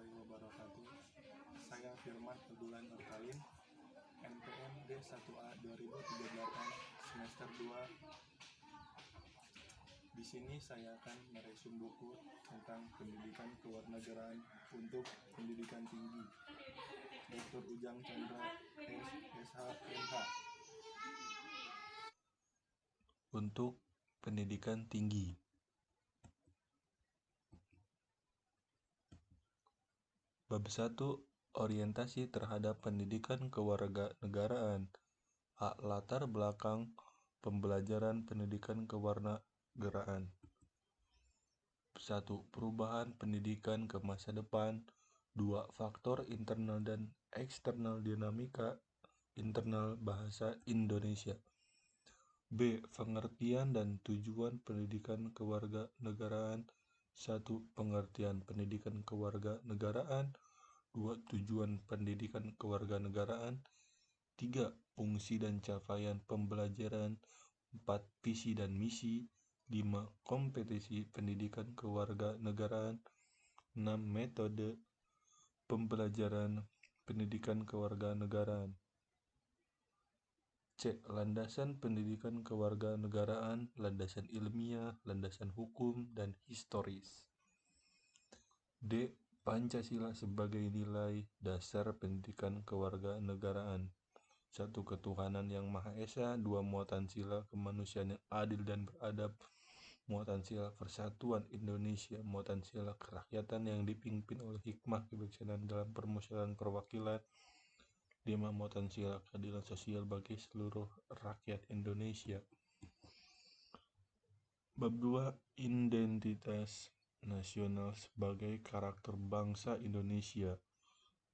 warahmatullahi wabarakatuh. Saya Firman Fedulan Nurkalin, MTN D1A 2038 semester 2. Di sini saya akan meresum buku tentang pendidikan kewarganegaraan untuk pendidikan tinggi. Dr. Ujang Chandra, SHMH. Untuk pendidikan tinggi. Bab 1. Orientasi terhadap pendidikan kewarganegaraan. A. Latar belakang pembelajaran pendidikan kewarganegaraan. 1. Perubahan pendidikan ke masa depan. 2. Faktor internal dan eksternal dinamika internal bahasa Indonesia. B. Pengertian dan tujuan pendidikan kewarganegaraan. 1. Pengertian pendidikan kewarganegaraan. 2. Tujuan pendidikan kewarganegaraan. 3. Fungsi dan capaian pembelajaran. 4. Visi dan misi. 5. Kompetisi pendidikan kewarganegaraan. 6. Metode pembelajaran pendidikan kewarganegaraan. C. Landasan pendidikan kewarganegaraan, landasan ilmiah, landasan hukum, dan historis. D. Pancasila sebagai nilai dasar pendidikan kewarganegaraan. 1. Ketuhanan yang Maha Esa. 2. Muatan sila kemanusiaan yang adil dan beradab. Muatan sila persatuan Indonesia. Muatan sila kerakyatan yang dipimpin oleh hikmah kebijaksanaan dalam permusyawaratan perwakilan. 5. Muatan sila keadilan sosial bagi seluruh rakyat Indonesia. Bab 2. Identitas nasional sebagai karakter bangsa Indonesia.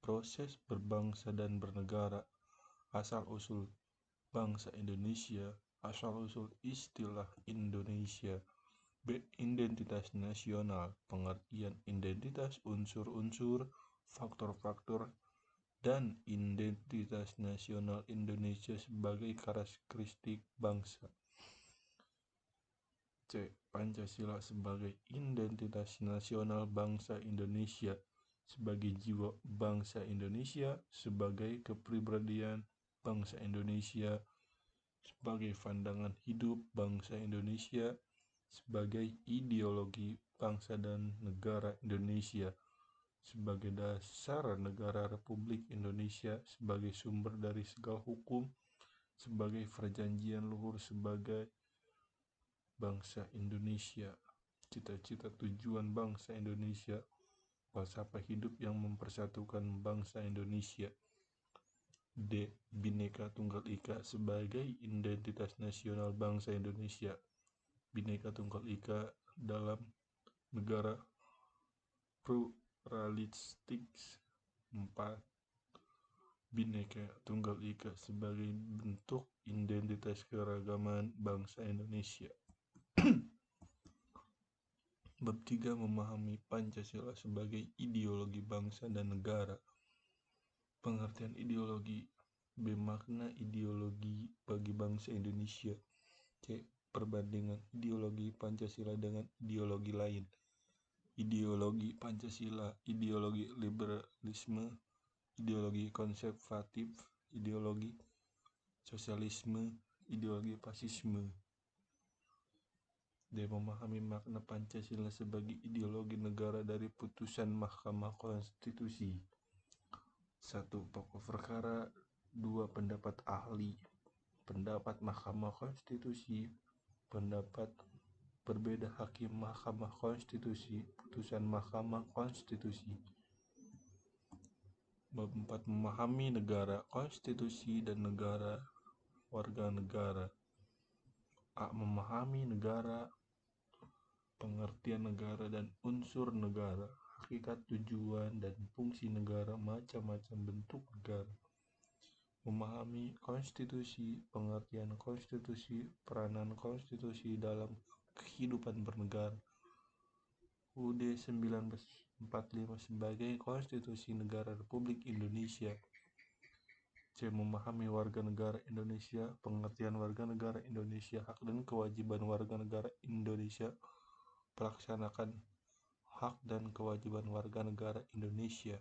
Proses berbangsa dan bernegara. Asal-usul bangsa Indonesia. Asal-usul istilah Indonesia. B. Identitas nasional. Pengertian identitas, unsur-unsur, faktor-faktor, dan identitas nasional Indonesia sebagai karakteristik bangsa. C. Pancasila sebagai identitas nasional bangsa Indonesia, sebagai jiwa bangsa Indonesia, sebagai kepribadian bangsa Indonesia, sebagai pandangan hidup bangsa Indonesia, sebagai ideologi bangsa dan negara Indonesia, sebagai dasar negara Republik Indonesia, sebagai sumber dari segala hukum, sebagai perjanjian luhur sebagai bangsa Indonesia, cita-cita tujuan bangsa Indonesia, falsafah hidup yang mempersatukan bangsa Indonesia. D. Bhinneka Tunggal Ika sebagai identitas nasional bangsa Indonesia. Bhinneka Tunggal Ika dalam negara pluralistik. 4. Bhinneka Tunggal Ika sebagai bentuk identitas keragaman bangsa Indonesia. Bab 3. Memahami Pancasila sebagai ideologi bangsa dan negara. Pengertian ideologi. B. Makna ideologi bagi bangsa Indonesia. C. Perbandingan ideologi Pancasila dengan ideologi lain. Ideologi Pancasila, ideologi liberalisme, ideologi konservatif, ideologi sosialisme, ideologi fasisme. D. Memahami makna Pancasila sebagai ideologi negara dari putusan Mahkamah Konstitusi. 1. Pokok perkara. 2. Pendapat ahli. Pendapat Mahkamah Konstitusi. Pendapat berbeda hakim Mahkamah Konstitusi. Putusan Mahkamah Konstitusi. Bab 4. Memahami negara, konstitusi, dan negara warga negara. A. Memahami negara, pengertian negara dan unsur negara, hakikat, tujuan, dan fungsi negara, macam-macam bentuk negara. Memahami konstitusi, pengertian konstitusi, peranan konstitusi dalam kehidupan bernegara. UUD 1945 sebagai Konstitusi Negara Republik Indonesia. C. Memahami warga negara Indonesia, pengertian warga negara Indonesia, hak dan kewajiban warga negara Indonesia, pelaksanakan hak dan kewajiban warga negara Indonesia.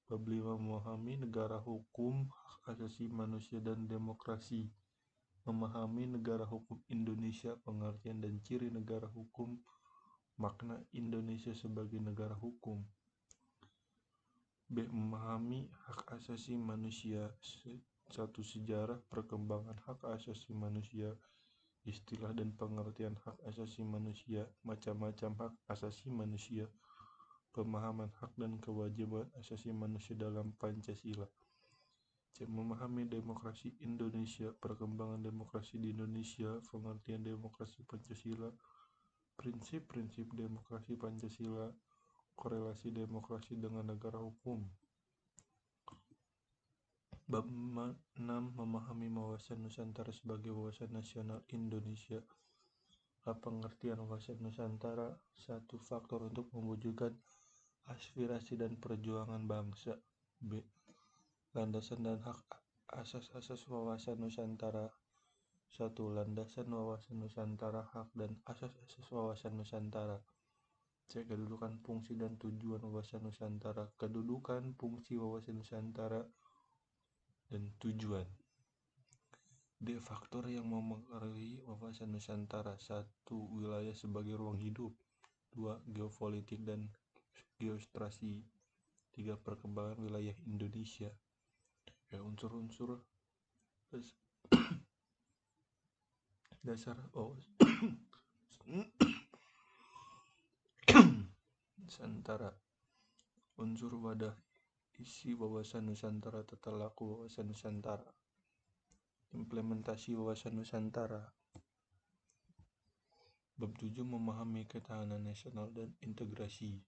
Bab 5 memahami negara hukum, hak asasi manusia dan demokrasi. Memahami negara hukum Indonesia, pengertian dan ciri negara hukum, makna Indonesia sebagai negara hukum. B. Memahami hak asasi manusia. 1. Sejarah perkembangan hak asasi manusia, istilah dan pengertian hak asasi manusia, macam-macam hak asasi manusia, pemahaman hak dan kewajiban asasi manusia dalam Pancasila. C. Memahami demokrasi Indonesia, perkembangan demokrasi di Indonesia, pengertian demokrasi Pancasila, prinsip-prinsip demokrasi Pancasila, korelasi demokrasi dengan negara hukum. Bab 6 memahami wawasan Nusantara sebagai wawasan nasional Indonesia. A. Pengertian wawasan Nusantara. 1. Faktor untuk mewujudkan aspirasi dan perjuangan bangsa. B. Landasan dan hak asas-asas wawasan Nusantara. 1. Landasan wawasan Nusantara, hak dan asas-asas wawasan Nusantara. C. Kedudukan, fungsi, dan tujuan wawasan Nusantara. Kedudukan, fungsi wawasan Nusantara, dan tujuan. D. Faktor yang mempengaruhi wawasan Nusantara. 1. Wilayah sebagai ruang hidup. 2. Geopolitik dan geostrasi. 3. Perkembangan wilayah Indonesia. Unsur-unsur dasar Nusantara. Unsur wadah isi wawasan Nusantara, tata laku wawasan Nusantara, implementasi wawasan Nusantara. Bab 7 memahami ketahanan nasional dan integrasi.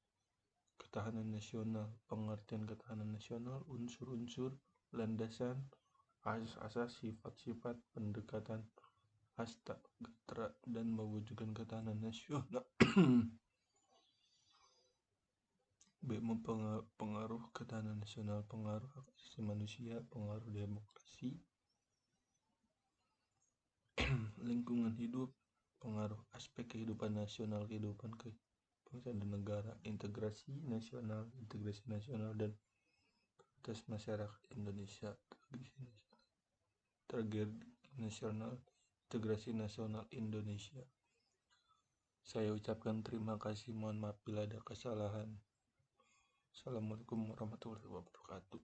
Ketahanan nasional, pengertian ketahanan nasional, unsur-unsur, landasan, asas-asas, sifat-sifat, pendekatan, hasta, dan mewujudkan ketahanan nasional. B. Pengaruh ketahanan nasional, pengaruh hak asasi manusia, pengaruh demokrasi, lingkungan hidup, pengaruh aspek kehidupan nasional, kehidupan bangsa dan negara, integrasi nasional, dan atas masyarakat Indonesia, tragedi nasional, integrasi nasional Indonesia. Saya ucapkan terima kasih, mohon maaf bila ada kesalahan. Assalamualaikum warahmatullahi wabarakatuh.